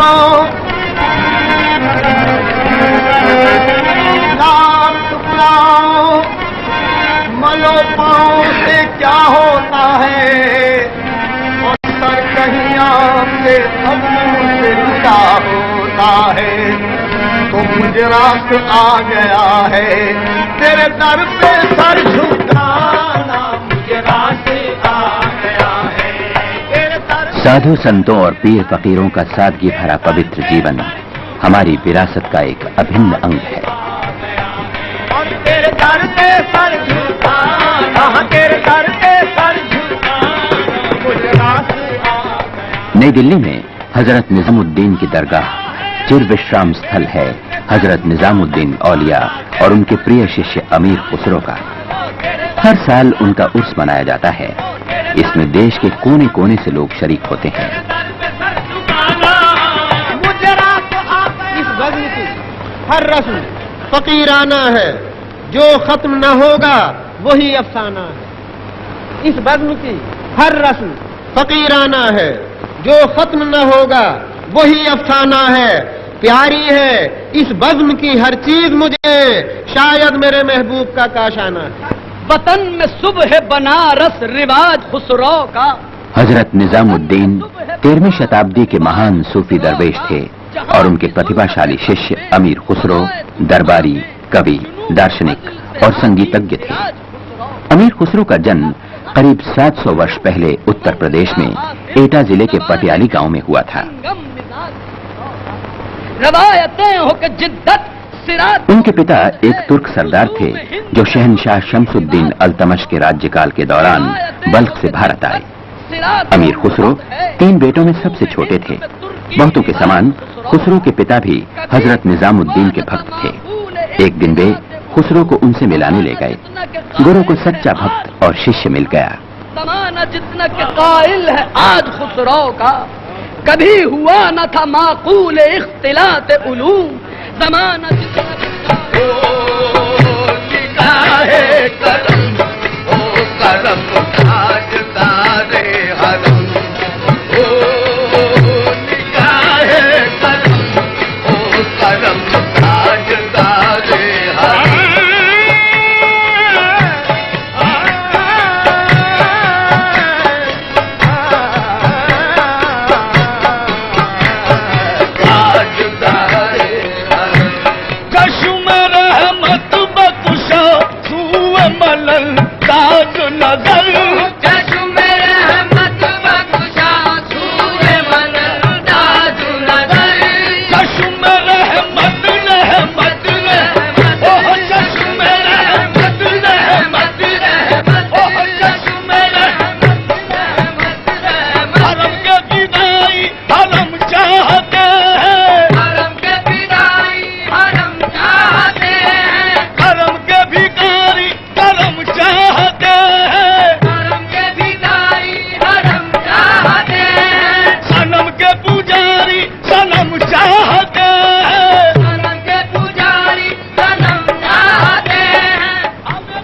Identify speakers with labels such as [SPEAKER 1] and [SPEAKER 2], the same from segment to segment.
[SPEAKER 1] टुकड़ाओ, लाख टुकड़ाओ, मलो पाँव से क्या होता है, और सर कहीं आपके अपनों से जुदा होता है। तो मुझे रात आ गया है तेरे दर पे सर झुकाना, मुझे रात आ गया है तेरे दर।
[SPEAKER 2] साधु संतों और पीर फकीरों का सादगी भरा पवित्र जीवन हमारी विरासत का एक अभिन्न अंग है।
[SPEAKER 1] और तेरे दर पे सर झुकाना, तेरे दर पे सर झुकाना, मुझे रात आ गया।
[SPEAKER 2] नई दिल्ली में हजरत निजामुद्दीन की दरगाह चिर विश्राम स्थल है हजरत निजामुद्दीन औलिया और उनके प्रिय शिष्य अमीर खुसरो का। हर साल उनका उर्स मनाया जाता है। इसमें देश के कोने कोने से लोग शरीक होते हैं।
[SPEAKER 1] इस गज़ल की हर रस्म फकीराना है, जो खत्म न होगा वही अफसाना है। इस बज़्म की हर रस्म फकीराना है, जो खत्म न होगा वही अफसाना है। प्यारी है इस बज़्म की हर चीज मुझे, शायद मेरे महबूब का काशाना है।
[SPEAKER 3] वतन में सुबह बनारस रिवाज खुसरो का।
[SPEAKER 2] हजरत निजामुद्दीन 13वीं शताब्दी के महान सूफी दरवेश थे और उनके प्रतिभाशाली शिष्य अमीर खुसरो दरबारी, कवि, दार्शनिक और संगीतज्ञ थे। अमीर खुसरो का जन्म करीब 700 वर्ष पहले उत्तर प्रदेश में एटा जिले के पटियाली गांव में हुआ था।
[SPEAKER 3] रवायतें हो के जिद्दत सिरात।
[SPEAKER 2] उनके पिता एक तुर्क सरदार थे जो शहनशाह शमसुद्दीन अल्तमश के राज्यकाल के दौरान बल्ख से भारत आए। अमीर खुसरो 3 बेटों में सबसे छोटे थे। बहुतों के समान खुसरो के पिता भी हजरत निजामुद्दीन के भक्त थे। एक दिन वे खुसरो को उनसे मिलाने ले गए। गुरु को सच्चा भक्त और शिष्य मिल गया।
[SPEAKER 3] ज़माना जितना के कायल है आज खुसरो का, कभी हुआ न था माकूल इख्तिलात उलूम। ज़माना जितना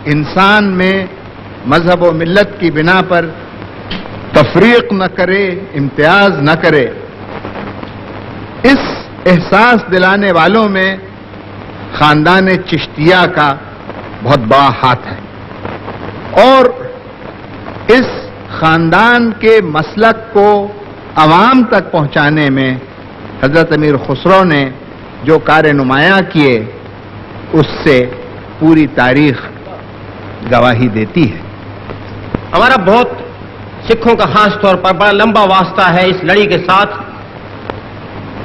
[SPEAKER 4] इंसान में मजहब व मिल्लत की बिना पर तफरीक न करे, इम्तियाज न करे, इस एहसास दिलाने वालों में खानदान चिश्तिया का बहुत बड़ा हाथ है। और इस खानदान के मसलक को अवाम तक पहुंचाने में हजरत अमीर खुसरो ने जो कार्य नुमायां किए, उससे पूरी तारीख गवाही देती है।
[SPEAKER 5] हमारा बहुत सिखों का खास तौर पर बड़ा लंबा वास्ता है इस लड़ी के साथ।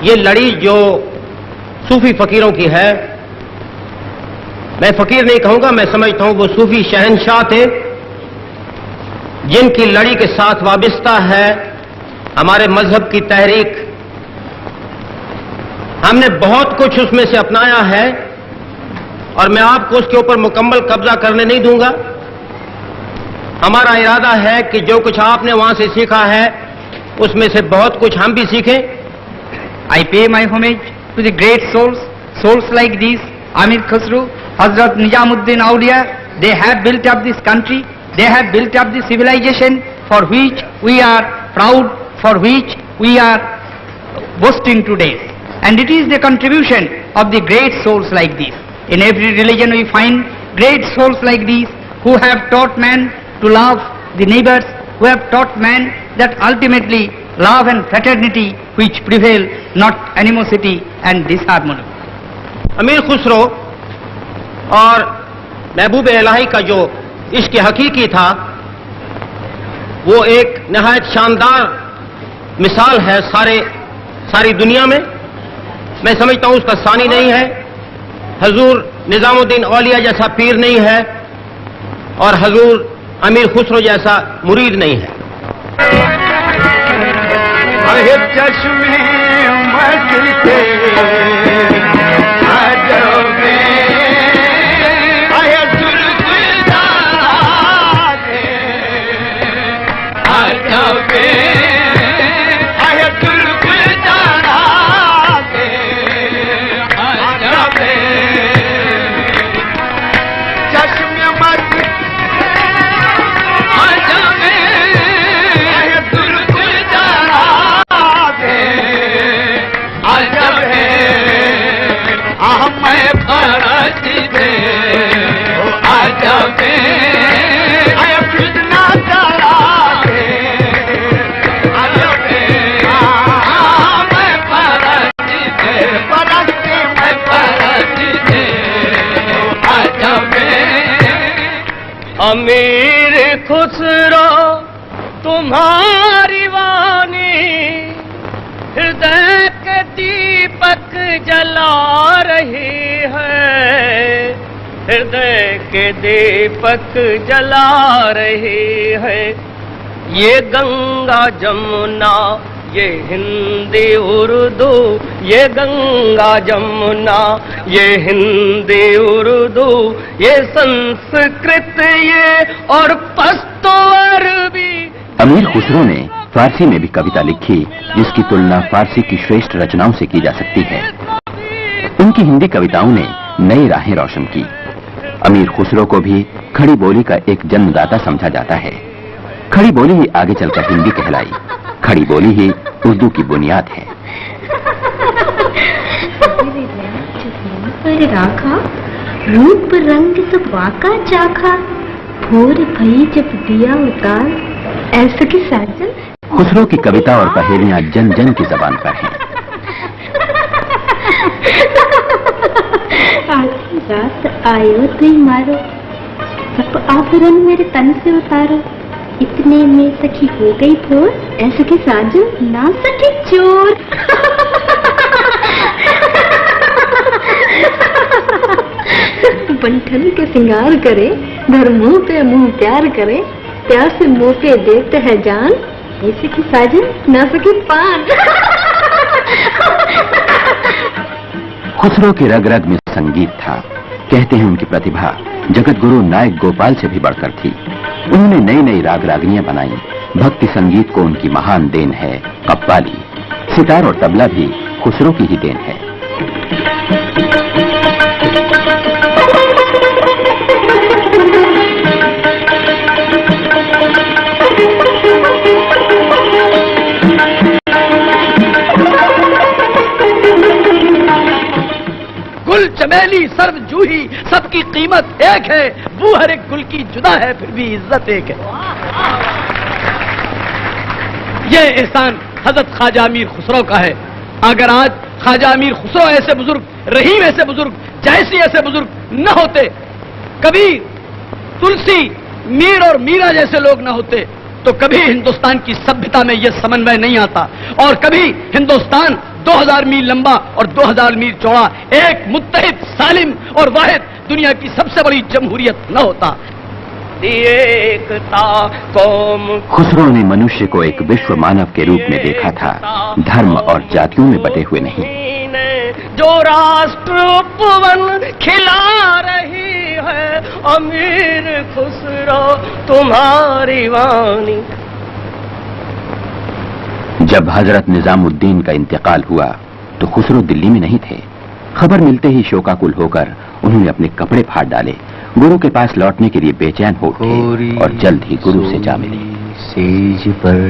[SPEAKER 5] ये लड़ी जो सूफी फकीरों की है, मैं फकीर नहीं कहूंगा, मैं समझता हूं वो सूफी शहनशाह थे जिनकी लड़ी के साथ वाबिस्ता है हमारे मजहब की तहरीक। हमने बहुत कुछ उसमें से अपनाया है और मैं आपको उसके ऊपर मुकम्मल कब्जा करने नहीं दूंगा। हमारा इरादा है कि जो कुछ आपने वहां से सीखा है उसमें से बहुत कुछ हम भी सीखें।
[SPEAKER 6] I pay my homage to the great souls like these, Amir Khusro, Hazrat Nizamuddin Auliya. They have built up this country, they have built up the civilization for which we are proud, for which we are boasting today. And it is the contribution of the great souls like these. In every religion we find great souls like these who have taught man to love the neighbors, who have taught man that ultimately love and fraternity which prevail, not animosity and disharmony.
[SPEAKER 5] अमीर खुसरो और महबूब इलाही का जो इश्क हकीकी था वो एक नहायत शानदार मिसाल है सारी दुनिया में। मैं समझता हूं उसका सानी नहीं है, हजूर निजामुद्दीन औलिया जैसा पीर नहीं है और हजूर अमीर खुसरो जैसा मुरीद नहीं है।
[SPEAKER 1] अहे चश्मे मचते अजबे, अहे सुल्ताने अजबे, अहे सुल्ताने अजबे, चश्मे मचते अजबे, अहे सुल्ताने अजब है, मैं फरज दे अजब है, कितना डरा दे अजब है, मैं फरज दे फरज के मैं फरज दे अजब है। अमीर खुसरो तुम्हारी वाणी हृदय के दीपक जला रही है, हृदय के दीपक जला रही है। ये गंगा जमुना ये हिंदी उर्दू, ये गंगा जमुना ये हिंदी उर्दू, ये संस्कृत ये और पश्तो अरबी।
[SPEAKER 2] अमीर खुसरो ने फारसी में भी कविता लिखी जिसकी तुलना फारसी की श्रेष्ठ रचनाओं से की जा सकती है। उनकी हिंदी कविताओं ने नई राहें रोशन की। अमीर खुसरो को भी खड़ी बोली का एक जन्मदाता समझा जाता है। खड़ी बोली ही आगे चलकर हिंदी कहलाई। खड़ी बोली ही उर्दू की बुनियाद है।
[SPEAKER 7] पर राखा रूप रंग सब वाका चाखा, भोर भई जब दिया उतार, ऐसे की साजन।
[SPEAKER 2] खुसरो की कविता और पहेलियां जन जन की जबान पर हैं।
[SPEAKER 7] आधी रात आयो तो मारो, सब आभरण मेरे तन से उतारो, इतने में सखी हो गई भोर, ऐसे के साजन ना सके चोर। बंठन के सिंगार करे, धर मुंह पे मुंह प्यार करे, प्यार से मुंह पे देते हैं जान, ऐसे की साजन ना सके पान।
[SPEAKER 2] खुसरो की रग रग में संगीत था। कहते हैं उनकी प्रतिभा जगत गुरु नायक गोपाल से भी बढ़कर थी। उन्होंने नई नई राग रागनियां बनाई। भक्ति संगीत को उनकी महान देन है कव्वाली। सितार और तबला भी खुसरो की ही देन है।
[SPEAKER 3] गुल चमेली सर्व जूही सबकी कीमत एक है, वो हर एक गुल की जुदा है फिर भी इज्जत एक है। ये एहसान हजरत ख्वाजा अमीर खुसरो का है। अगर आज ख्वाजा अमीर खुसरो ऐसे बुजुर्ग, रहीम ऐसे बुजुर्ग, जैसी ऐसे बुजुर्ग न होते, कबीर, तुलसी, मीर और मीरा जैसे लोग न होते, तो कभी हिंदुस्तान की सभ्यता में यह समन्वय नहीं आता और कभी हिंदुस्तान 2000 मील लंबा और 2000 मील चौड़ा एक मुत्तहिद, सालिम और वाहिद दुनिया की सबसे बड़ी जमहूरियत न होता। एकता कौम।
[SPEAKER 2] खुसरो ने मनुष्य को एक विश्व मानव के रूप में देखा था, धर्म और जातियों में बटे हुए नहीं।
[SPEAKER 3] जो राष्ट्र उपवन खिला रही है अमीर खुसरो तुम्हारी वाणी।
[SPEAKER 2] जब हजरत निजामुद्दीन का इंतकाल हुआ तो खुसरो दिल्ली में नहीं थे। खबर मिलते ही शोकाकुल होकर उन्होंने अपने कपड़े फाड़ डाले, गुरु के पास लौटने के लिए बेचैन हो उठे और जल्द ही गुरु से जा मिले।
[SPEAKER 8] सेज पर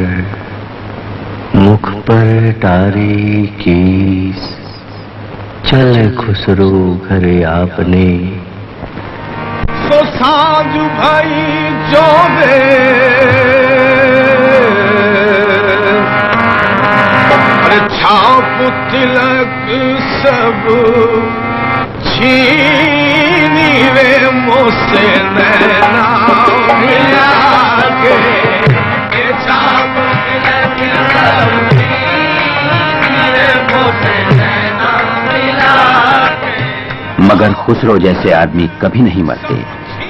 [SPEAKER 8] मुख पर तारीकी चल खुसरो घरे आपने।
[SPEAKER 1] सो सांझ भाई जो वे छाप तिलक सब छीनी वे मुझसे नैना मिला के। छाप तिलक सब छीनी वे मुझसे नैना मिला के।
[SPEAKER 2] मगर खुसरो जैसे आदमी कभी नहीं मरते।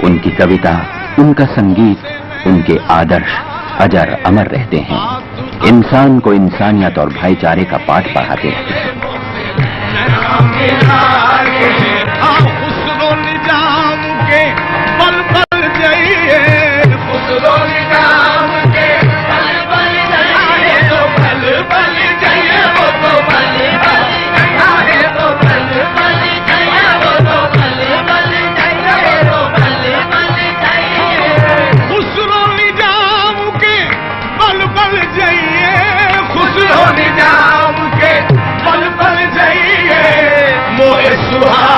[SPEAKER 2] उनकी कविता, उनका संगीत, उनके आदर्श अजर अमर रहते हैं। इंसान को इंसानियत और भाईचारे का पाठ पढ़ाते हैं।
[SPEAKER 1] खुसरो निजाम के पल पल जाइए, खुसरो निजाम के पल पल जाइए, तो पल पल जाइए, वो तो पल पल जाइए, तो पल पल जाइए, वो तो पल पल जाइए, तो पल पल जाइए। खुसरो निजाम के पल पल जाइए, खुसरो निजाम के पल पल जाइए। मोए सुहा